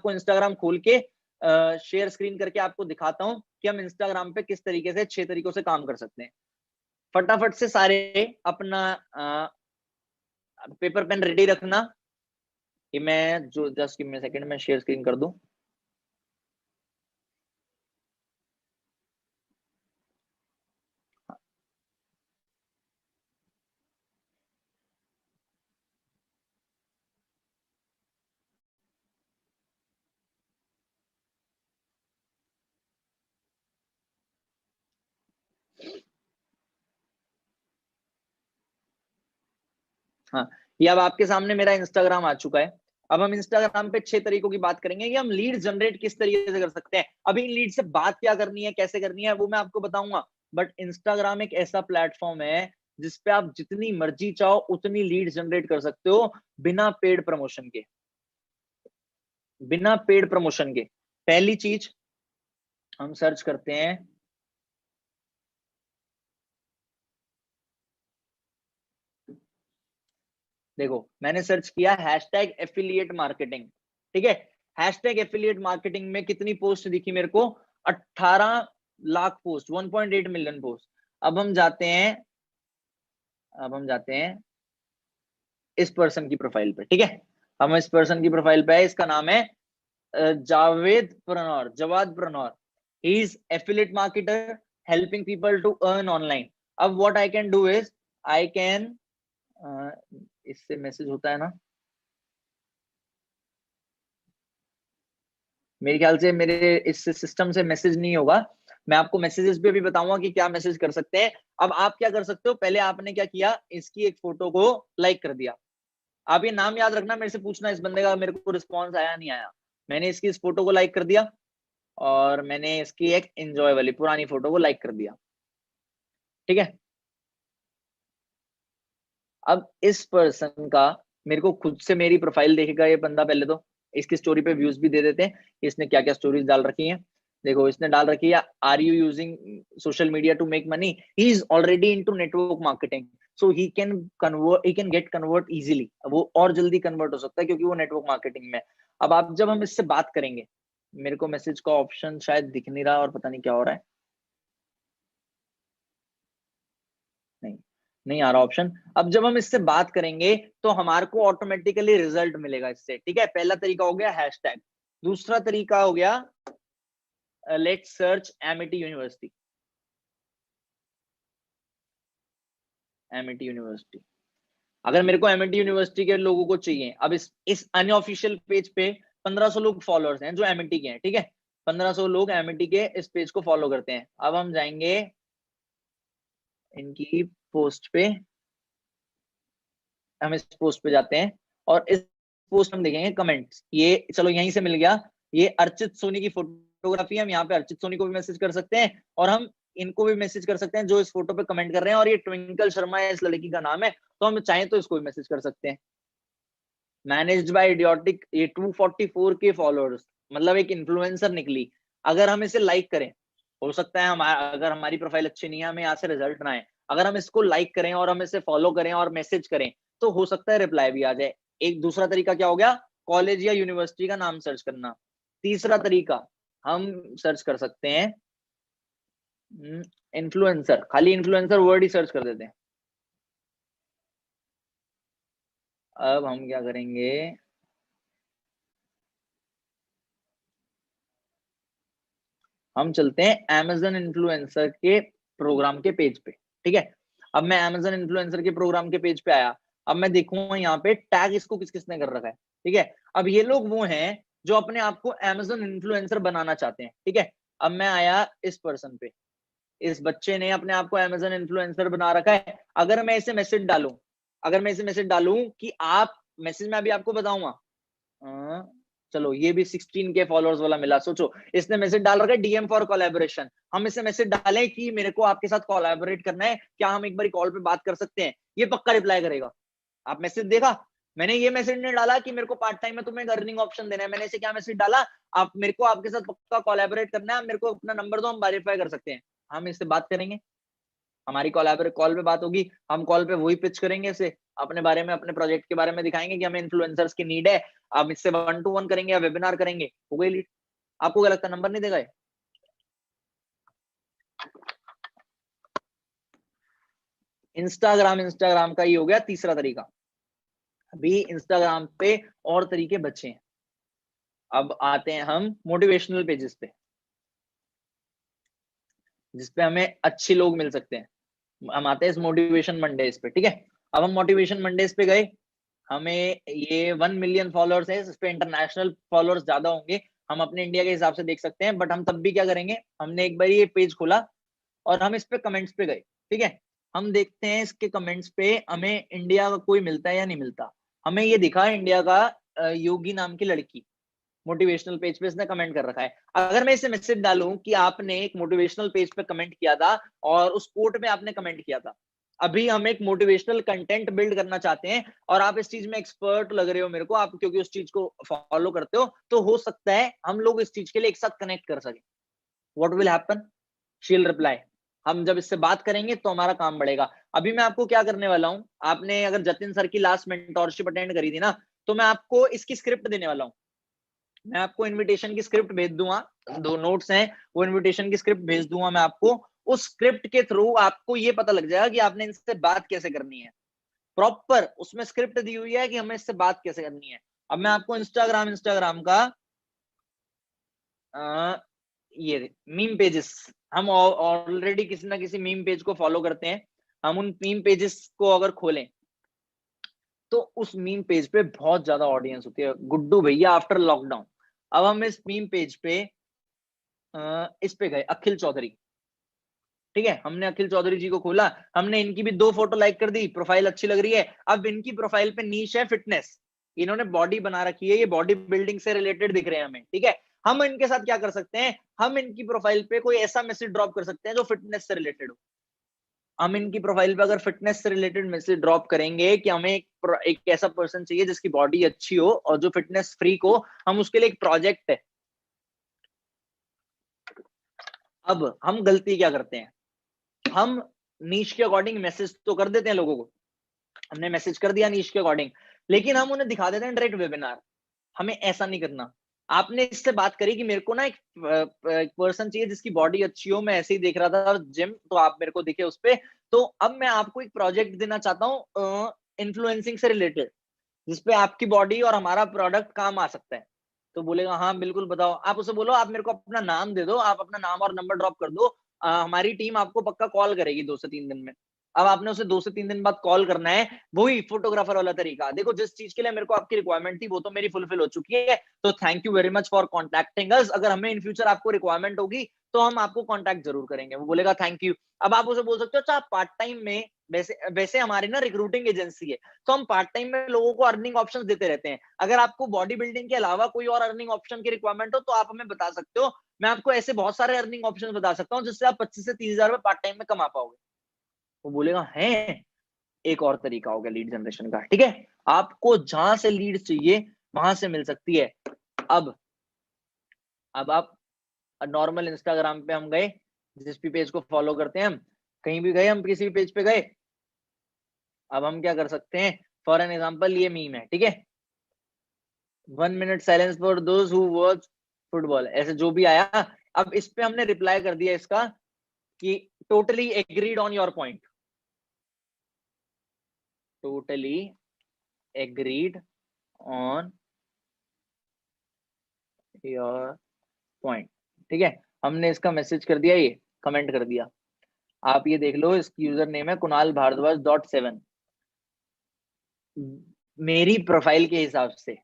आपको इंस्टाग्राम खोल के शेयर स्क्रीन करके आपको दिखाता हूं कि हम इंस्टाग्राम पे किस तरीके से 6 तरीकों से काम कर सकते हैं। फटाफट से सारे अपना पेपर पेन रेडी रखना कि मैं जो जस्ट गिव मी सेकंड में शेयर स्क्रीन कर दूं। हाँ, ये अब आपके सामने मेरा इंस्टाग्राम आ चुका है। अब हम इंस्टाग्राम पे 6 तरीकों की बात करेंगे कि हम लीड जनरेट किस तरीके से कर सकते हैं। अभी इन लीड से बात क्या करनी है, कैसे करनी है, वो मैं आपको बताऊंगा। बट इंस्टाग्राम एक ऐसा प्लेटफॉर्म है जिसपे आप जितनी मर्जी चाहो उतनी लीड जनरेट कर सकते हो बिना पेड प्रमोशन के। बिना पेड प्रमोशन के पहली चीज हम सर्च करते हैं, देखो मैंने सर्च किया हैशटैग एफिलिएट मार्केटिंग। ठीक है, हैशटैग एफिलिएट मार्केटिंग में कितनी पोस्ट दिखी मेरे को? 18 लाख पोस्ट, 1.8 मिलियन पोस्ट। अब हम जाते हैं, अब हम जाते हैं इस पर्सन की प्रोफाइल पे। ठीक है, हम इस पर्सन की प्रोफाइल पे है, इसका नाम है जावेद प्रनौर, जवाद प्रनौर। He is affiliate marketer helping people to earn online. अब what I can do is I can, इससे मैसेज होता है ना, मेरे ख्याल से मेरे इस सिस्टम से मैसेज नहीं होगा। मैं आपको मैसेजेस पे भी बताऊंगा कि क्या मैसेज कर सकते हैं। अब आप क्या कर सकते हो, पहले आपने क्या किया, इसकी एक फोटो को लाइक कर दिया। आप ये नाम याद रखना, मेरे से पूछना इस बंदे का मेरे को रिस्पॉन्स आया नहीं आया। मैंने इसकी इस फोटो को लाइक कर दिया और मैंने इसकी एक एंजॉय वाली पुरानी फोटो को लाइक कर दिया। ठीक है, अब इस पर्सन का मेरे को खुद से मेरी प्रोफाइल देखेगा ये बंदा। पहले तो इसकी स्टोरी पे व्यूज भी दे देते हैं, इसने क्या क्या स्टोरीज डाल रखी हैं। देखो इसने डाल रखी है, are you using social media to make money? He is already into network marketing, so he can convert, he can get convert easily. वो और जल्दी कन्वर्ट हो सकता है क्योंकि वो नेटवर्क मार्केटिंग में। अब आप जब हम इससे बात करेंगे, मेरे को मैसेज का ऑप्शन शायद दिख नहीं रहा और पता नहीं क्या हो रहा है, नहीं नहीं आ रहा ऑप्शन। अब जब हम इससे बात करेंगे तो हमारे को ऑटोमेटिकली रिजल्ट मिलेगा इससे। ठीक है, पहला तरीका हो गया हैशटैग। दूसरा तरीका हो गया let's search Amity university. Amity university, अगर मेरे को एमिटी यूनिवर्सिटी के लोगों को चाहिए, अब इस अनऑफिशियल पेज पे 1500 लोग फॉलोअर्स हैं जो एमिटी के हैं। ठीक है, 1500 लोग एमिटी के इस पेज को फॉलो करते हैं। अब हम जाएंगे इनकी पोस्ट पे, हम इस पोस्ट पे जाते हैं और इस पोस्ट हम देखेंगे कमेंट्स। ये चलो यहीं से मिल गया, ये अर्चित सोनी की फोटोग्राफी है। हम यहाँ पे अर्चित सोनी को भी मैसेज कर सकते हैं और हम इनको भी मैसेज कर सकते हैं जो इस फोटो पे कमेंट कर रहे हैं। और ये ट्विंकल शर्मा है इस लड़की का नाम है, तो हम चाहें तो इसको भी मैसेज कर सकते हैं। मैनेज्ड बाय इडियोटिक, ये 244 के फॉलोअर्स, मतलब एक इन्फ्लुएंसर निकली। अगर हम इसे लाइक करें, हो सकता है हमारा, अगर हमारी प्रोफाइल अच्छी नहीं है हमें यहाँ से रिजल्ट ना आए, अगर हम इसको लाइक करें और हम इसे फॉलो करें और मैसेज करें तो हो सकता है रिप्लाई भी आ जाए। एक दूसरा तरीका क्या हो गया, कॉलेज या यूनिवर्सिटी का नाम सर्च करना। तीसरा तरीका हम सर्च कर सकते हैं इन्फ्लुएंसर, खाली इन्फ्लुएंसर वर्ड ही सर्च कर देते हैं। अब हम क्या करेंगे, हम चलते हैं Amazon इन्फ्लुएंसर के प्रोग्राम के पेज पे। ठीक है, अब मैं Amazon इन्फ्लुएंसर के प्रोग्राम के पेज पे आया। अब मैं देखूंगा यहाँ पे टैग इसको किस किसने कर रखा है। ठीक है, अब ये लोग वो हैं जो अपने आप को Amazon इन्फ्लुएंसर बनाना चाहते हैं। ठीक है, अब मैं आया इस पर्सन पे, इस बच्चे ने अपने आप को Amazon इन्फ्लुएंसर बना रखा है। अगर मैं इसे मैसेज डालूं, अगर मैं इसे मैसेज डालूं कि आप, मैसेज में अभी आपको बताऊंगा, चलो ये भी 16 के फॉलोअर्स वाला मिला। सोचो इसने मैसेज डाल रखा है डीएम फॉर कोलैबोरेशन। हम इसे मैसेज डालें कि मेरे को आपके साथ कोलैबोरेट करना है, क्या हम एक बार कॉल पे बात कर सकते हैं? ये पक्का रिप्लाई करेगा। आप मैसेज देखा, मैंने ये मैसेज नहीं डाला कि मेरे को पार्ट टाइम में तुम्हें अर्निंग ऑप्शन देना है। मैंने इसे क्या मैसेज डाला, आप मेरे को आपके साथ पक्का कोलैबोरेट करना है, मेरे को अपना नंबर दो, हम वेरीफाई कर सकते हैं। हम इससे बात करेंगे। हमारी कॉल पे बात होगी, हम कॉल पे वही पिच करेंगे इसे, अपने बारे में, अपने प्रोजेक्ट के बारे में दिखाएंगे कि हमें इन्फ्लुएंसर्स की नीड है, हम इससे 1 to 1 करेंगे या वेबिनार करेंगे, हो गई लीड। आपको क्या लगता है नंबर नहीं देगा? इंस्टाग्राम का ये हो गया तीसरा तरीका। अभी इंस्टाग्राम पे और तरीके बचे हैं। अब आते हैं हम मोटिवेशनल पेजेस पे, जिसपे हमें अच्छे लोग मिल सकते हैं। हम आते हैं इस मोटिवेशन मंडेज पे, ठीक है। अब हम मोटिवेशन मंडेज पे गए, हमें ये 1 मिलियन फॉलोअर्स है, इस पे इंटरनेशनल फॉलोअर्स ज्यादा होंगे, हम अपने इंडिया के हिसाब से देख सकते हैं, बट हम तब भी क्या करेंगे, हमने एक बार ये पेज खोला और हम इस पे कमेंट्स पे गए, ठीक है। हम देखते हैं इसके कमेंट्स पे हमें इंडिया का कोई मिलता है या नहीं मिलता। हमें ये दिखा इंडिया का योगी नाम की लड़की, मोटिवेशनल पेज पे इसने कमेंट कर रखा है। अगर मैं इसे मैसेज डालूं कि आपने एक मोटिवेशनल पेज पे कमेंट किया था और उस कोट में आपने कमेंट किया था, अभी हम एक मोटिवेशनल कंटेंट बिल्ड करना चाहते हैं और आप इस चीज में एक्सपर्ट लग रहे हो मेरे को, आप क्योंकि उस चीज को फॉलो करते हो, तो हो सकता है हम लोग इस चीज के लिए एक साथ कनेक्ट कर सके। What will happen? She will reply. हम जब इससे बात करेंगे तो हमारा काम बढ़ेगा। अभी मैं आपको क्या करने वाला हूं, आपने अगर जतिन सर की लास्ट मेंटोरशिप अटेंड करी थी ना, तो मैं आपको इसकी स्क्रिप्ट देने वाला हूं। मैं आपको इनविटेशन की स्क्रिप्ट भेज दूंगा, 2 नोट्स हैं, वो इनविटेशन की स्क्रिप्ट भेज दूंगा मैं आपको। उस स्क्रिप्ट के थ्रू आपको ये पता लग जाएगा कि आपने इनसे बात कैसे करनी है। प्रॉपर उसमें स्क्रिप्ट दी हुई है कि हमें इससे बात कैसे करनी है। अब मैं आपको इंस्टाग्राम का ये मीम पेजेस, हम ऑलरेडी किसी ना किसी मीम पेज को फॉलो करते हैं, हम उन मीम पेजेस को अगर खोलें तो उस मीम पेज पे बहुत ज्यादा ऑडियंस होती है, गुड्डू भैया आफ्टर लॉकडाउन। अब हम इस मीम पेज पे इस पे गए, अखिल चौधरी, ठीक है। हमने अखिल चौधरी जी को खोला, हमने इनकी भी 2 फोटो लाइक कर दी, प्रोफाइल अच्छी लग रही है। अब इनकी प्रोफाइल पे नीश है फिटनेस, इन्होंने बॉडी बना रखी है, ये बॉडी बिल्डिंग से रिलेटेड दिख रहे हैं हमें, ठीक है। हम इनके साथ क्या कर सकते हैं, हम इनकी प्रोफाइल पे कोई ऐसा मैसेज ड्रॉप कर सकते हैं जो फिटनेस से रिलेटेड हो। हम इनकी प्रोफाइल पे अगर फिटनेस से रिलेटेड मैसेज ड्रॉप करेंगे कि हमें एक ऐसा पर्सन चाहिए जिसकी बॉडी अच्छी हो और जो फिटनेस फ्रीक हो, हम उसके लिए एक प्रोजेक्ट है। अब हम गलती क्या करते हैं, हम नीश के अकॉर्डिंग मैसेज तो कर देते हैं लोगों को, हमने मैसेज कर दिया नीश के अकॉर्डिंग, लेकिन हम उन्हें दिखा देते हैं डायरेक्ट वेबिनार। हमें ऐसा नहीं करना। आपने इससे बात करी कि मेरे को ना एक पर्सन चाहिए जिसकी बॉडी अच्छी हो, मैं ऐसे ही देख रहा था जिम, तो आप मेरे को दिखे उस पे, तो अब मैं आपको एक प्रोजेक्ट देना चाहता हूँ इन्फ्लुएंसिंग से रिलेटेड, जिसपे आपकी बॉडी और हमारा प्रोडक्ट काम आ सकता है। तो बोलेगा हाँ बिल्कुल बताओ। आप उसे बोलो आप मेरे को अपना नाम दे दो, आप अपना नाम और नंबर ड्रॉप कर दो, हमारी टीम आपको पक्का कॉल करेगी 2 से 3 दिन में। अब आपने उसे 2 से 3 दिन बाद कॉल करना है, वही फोटोग्राफर वाला तरीका। देखो जिस चीज के लिए मेरे को आपकी रिक्वायरमेंट थी वो तो मेरी फुलफिल हो चुकी है, तो thank you very much for contacting us. अगर हमें इन फ्यूचर आपको रिक्वायरमेंट होगी तो हम आपको कॉन्टैक्ट जरूर करेंगे। वो बोलेगा थैंक यू। अब आप उसे बोल सकते हो अच्छा आप पार्ट टाइम में, वैसे वैसे हमारी ना रिक्रूटिंग एजेंसी है, तो हम पार्ट टाइम में लोगों को अर्निंग ऑप्शंस देते रहते हैं। अगर आपको बॉडी बिल्डिंग के अलावा कोई और अर्निंग ऑप्शन की रिक्वायरमेंट हो तो आप हमें बता सकते हो। मैं आपको ऐसे बहुत सारे अर्निंग ऑप्शंस बता सकता हूँ जिससे आप 25 से 30 हजार पार्ट टाइम में कमा पाओगे। वो बोलेगा है, एक और तरीका हो गया लीड जनरेशन का, ठीक है। आपको जहां से लीड चाहिए वहां से मिल सकती है। अब आप नॉर्मल इंस्टाग्राम पे हम गए, जिस भी पेज को फॉलो करते हैं हम, कहीं भी गए, हम किसी भी पेज पे गए, अब हम क्या कर सकते हैं, फॉर एन एग्जाम्पल ये मीम है, ठीक है, 1 minute silence for those who watch football, ऐसे जो भी आया। अब इस पे हमने रिप्लाई कर दिया इसका कि totally agreed on your point, totally agreed on your point, ठीक है। हमने इसका मैसेज कर दिया, ये कमेंट कर दिया। आप ये देख लो, इसकी यूजर नेम है कुणाल भारद्वाज .7। मेरी प्रोफाइल के हिसाब से,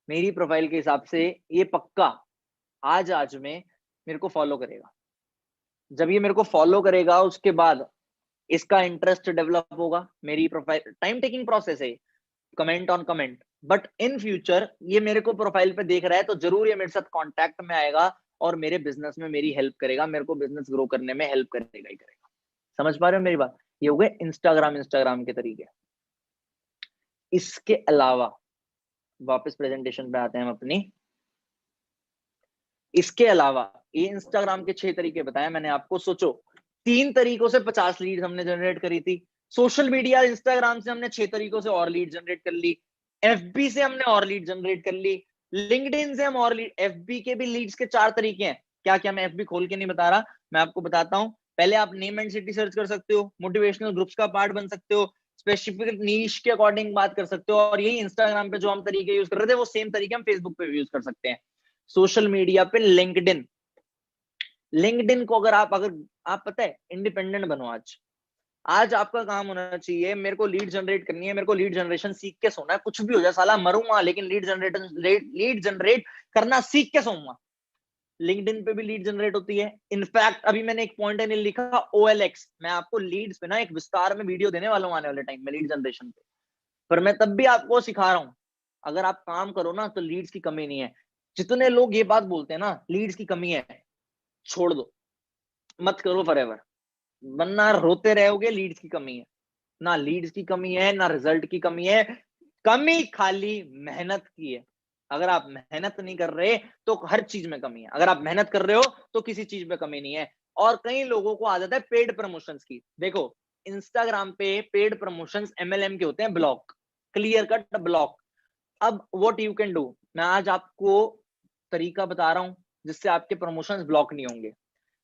मेरी प्रोफाइल के हिसाब से ये पक्का आज में मेरे को फॉलो करेगा। जब ये मेरे को फॉलो करेगा उसके बाद इसका इंटरेस्ट डेवलप होगा। मेरी प्रोफाइल टाइम टेकिंग प्रोसेस है, comment on comment, but in future ये मेरे को प्रोफाइल पे देख रहा है तो जरूर ये मेरे साथ कांटेक्ट में आएगा और मेरे बिजनेस में मेरी हेल्प करेगा, मेरे को बिजनेस ग्रो करने में हेल्प करेगा ही करेगा। समझ पा रहे हो मेरी बात? ये हो गए इंस्टाग्राम के तरीके। इसके अलावा वापस प्रेजेंटेशन पे आते हैं हम अपनी। इसके अलावा ये इंस्टाग्राम के 6 तरीके बताए मैंने आपको। सोचो 3 तरीकों से 50 लीड हमने जनरेट करी थी। सोशल मीडिया इंस्टाग्राम से हमने 6 तरीकों से और लीड जनरेट कर ली। एफबी से हमने और लीड जनरेट कर ली। लिंक्डइन से हम और लीड, एफबी के भी लीड्स के 4 तरीके हैं। क्या क्या मैं एफबी खोल के नहीं बता रहा, मैं आपको बताता हूं। पहले आप नेम एंड सिटी सर्च कर सकते हो, मोटिवेशनल ग्रुप्स का पार्ट बन सकते हो, स्पेसिफिक नीश के अकॉर्डिंग बात कर सकते हो, और यही इंस्टाग्राम पे जो हम तरीके यूज कर रहे थे वो सेम तरीके हम फेसबुक पे भी यूज कर सकते हैं। सोशल मीडिया पे लिंक्डइन, लिंक्डइन को अगर आप पता है इंडिपेंडेंट बनो। आज आपका काम होना चाहिए, मेरे को लीड जनरेट करनी है, मेरे को लीड जनरेशन सीख के सोना है, कुछ भी हो जाए साला मरूंगा लेकिन लीड जनरेट करना सीख के सोऊंगा। लिंक्डइन पे भी लीड जनरेट होती है। इनफैक्ट अभी मैंने एक पॉइंट नहीं लिखा, OLX, मैं आपको लीड्स पे ना एक विस्तार में वीडियो देने वाला हूं आने वाले टाइम में लीड जनरेशन पे, पर मैं तब भी आपको सिखा रहा हूं, अगर आप काम करो ना तो लीड्स की कमी नहीं है। जितने लोग ये बात बोलते हैं ना लीड्स की कमी है, छोड़ दो, मत करो फॉरएवर, वरना रोते रहोगे। लीड्स की कमी है ना, लीड्स की कमी है ना रिजल्ट की कमी है, कमी खाली मेहनत की है। अगर आप मेहनत नहीं कर रहे तो हर चीज में कमी है, अगर आप मेहनत कर रहे हो तो किसी चीज में कमी नहीं है। और कई लोगों को आदत है पेड प्रमोशंस की। देखो इंस्टाग्राम पे पेड प्रमोशंस MLM के होते हैं, ब्लॉक, क्लियर कट ब्लॉक। अब व्हाट यू कैन डू, मैं आज आपको तरीका बता रहा हूं जिससे आपके प्रमोशंस ब्लॉक नहीं होंगे।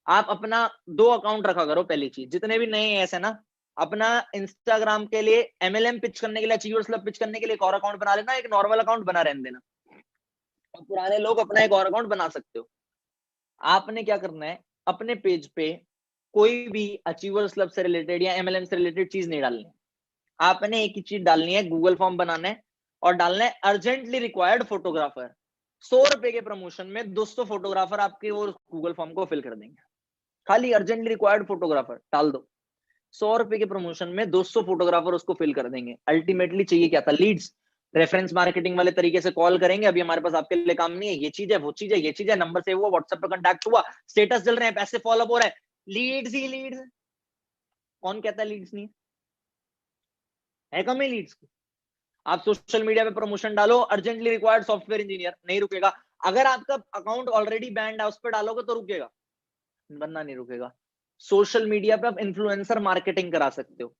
आप अपना 2 अकाउंट रखा करो। पहली चीज, जितने भी नए ऐसे है ना, अपना इंस्टाग्राम के लिए MLM पिच करने के लिए, अचीवर्स क्लब पिच करने के लिए एक और अकाउंट बना लेना, एक नॉर्मल अकाउंट बना रहने देना, और पुराने लोग अपना एक और अकाउंट बना सकते हो। आपने क्या करना है, अपने पेज पे कोई भी अचीवर्स क्लब से रिलेटेड या MLM से रिलेटेड चीज नहीं डालनी है। आपने एक ही चीज डालनी है, गूगल फॉर्म बनाना है और डालना है अर्जेंटली रिक्वायर्ड फोटोग्राफर। 100 रुपए के प्रमोशन में 200 फोटोग्राफर आपके वो गूगल फॉर्म को फिल कर देंगे। खाली अर्जेंटली रिक्वायर्ड फोटोग्राफर डाल दो, 100 रुपए के प्रमोशन में 200 फोटोग्राफर उसको फिल कर देंगे। अल्टीमेटली चाहिए क्या था, लीड्स। रेफरेंस मार्केटिंग वाले तरीके से कॉल करेंगे, अभी हमारे पास आपके लिए काम नहीं है, ये चीज है, वो चीज है, ये चीज है, नंबर सेव हुआ, व्हाट्सएप पे कांटेक्ट हुआ, स्टेटस चल रहे हैं, पैसे फॉलो हो रहा है, लीड्स ही लीड्स। कौन कहता है लीड्स नहीं है, कम है लीड्स की। आप सोशल मीडिया पे प्रमोशन डालो, अर्जेंटली रिक्वायर्ड सॉफ्टवेयर इंजीनियर, नहीं रुकेगा। अगर आपका अकाउंट ऑलरेडी बैंड है उस पर डालोगे तो रुकेगा, वरना नहीं रुकेगा। सोशल मीडिया पे आप इन्फ्लुएंसर मार्केटिंग करा सकते हो,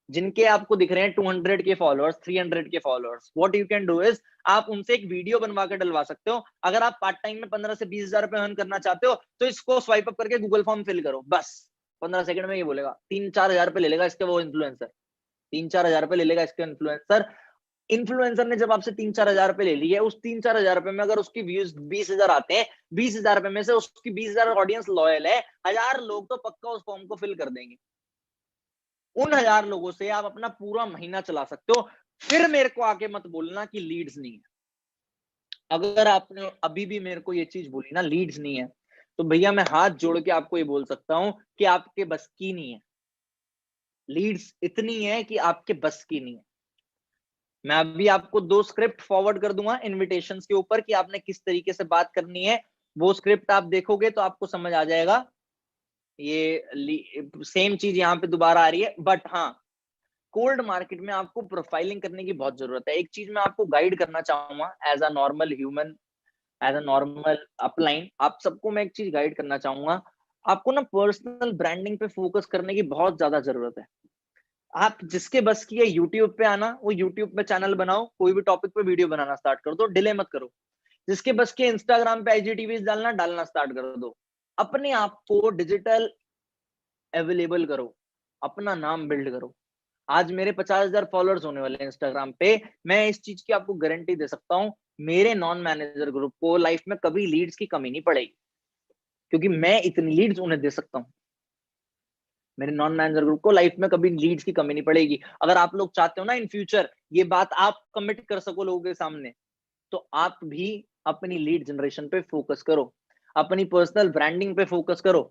जिनके आपको दिख रहे हैं 200 के फॉलोअर्स, 300 के followers. What you can do is, आप उनसे एक वीडियो बनवा के डलवा सकते हो। अगर आप पार्ट टाइम में 15 से 20 हजार रुपए अर्न करना चाहते हो तो इसको स्वाइप अप करके गूगल फॉर्म फिल करो, बस 15 सेकंड में ये बोलेगा। 3-4 हजार रुपए ले लेगा इसके वो इन्फ्लुएंसर, 3-4 हजार रुपए ले लेगा इसके इन्फ्लुएंसर। इन्फ्लुएंसर ने जब आपसे 3-4 हजार रुपए ले लिए, उस 3-4 हजार रुपए में अगर उसकी व्यूज 20,000 आते हैं, 20,000 रुपए में से उसकी 20,000 ऑडियंस लॉयल है, 1000 लोग तो पक्का उस फॉर्म को फिल कर देंगे। उन 1000 लोगों से आप अपना पूरा महीना चला सकते हो। फिर मेरे को आके मत बोलना कि लीड्स नहीं है। अगर आपने अभी भी मेरे को ये चीज बोली ना लीड्स नहीं है, तो भैया मैं हाथ जोड़ के आपको ये बोल सकता हूं कि आपके बस की नहीं है। लीड्स इतनी है कि आपके बस की नहीं है। मैं अभी आपको 2 स्क्रिप्ट फॉरवर्ड कर दूंगा इनविटेशंस के ऊपर कि आपने किस तरीके से बात करनी है। वो स्क्रिप्ट आप देखोगे तो आपको समझ आ जाएगा। ये सेम चीज यहाँ पे दोबारा आ रही है, बट हाँ, कोल्ड मार्केट में आपको प्रोफाइलिंग करने की बहुत जरूरत है। एक चीज मैं आपको गाइड करना चाहूंगा as a normal human, as a normal upline, आप सबको मैं एक चीज गाइड करना चाहूंगा। आपको ना पर्सनल ब्रांडिंग पे फोकस करने की बहुत ज्यादा जरूरत है। आप जिसके बस की है यूट्यूब पे आना, वो यूट्यूब पे चैनल बनाओ, कोई भी टॉपिक पे वीडियो बनाना स्टार्ट कर दो, डिले मत करो। जिसके बस के इंस्टाग्राम पे IGTV डालना स्टार्ट कर दो। अपने आप को डिजिटल अवेलेबल करो, अपना नाम बिल्ड करो। आज मेरे 50,000 फॉलोअर्स होने वाले हैं इंस्टाग्राम पे। मैं इस चीज की आपको गारंटी दे सकता हूं, मेरे नॉन मैनेजर ग्रुप को लाइफ में कभी लीड्स की कमी नहीं पड़ेगी, क्योंकि मैं इतनी लीड्स उन्हें दे सकता हूं। मेरे नॉन मैनेजर ग्रुप को लाइफ में कभी लीड्स की कमी नहीं पड़ेगी। अगर आप लोग चाहते हो ना इन फ्यूचर ये बात आप कमिट कर सको लोगों के सामने, तो आप भी अपनी लीड जनरेशन पे फोकस करो, अपनी पर्सनल ब्रांडिंग पे फोकस करो।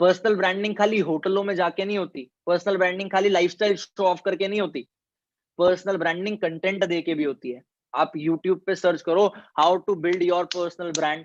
पर्सनल ब्रांडिंग खाली होटलों में जाके नहीं होती, पर्सनल ब्रांडिंग खाली लाइफस्टाइल शो ऑफ करके नहीं होती, पर्सनल ब्रांडिंग कंटेंट दे के भी होती है। आप यूट्यूब पे सर्च करो how to build your personal brand,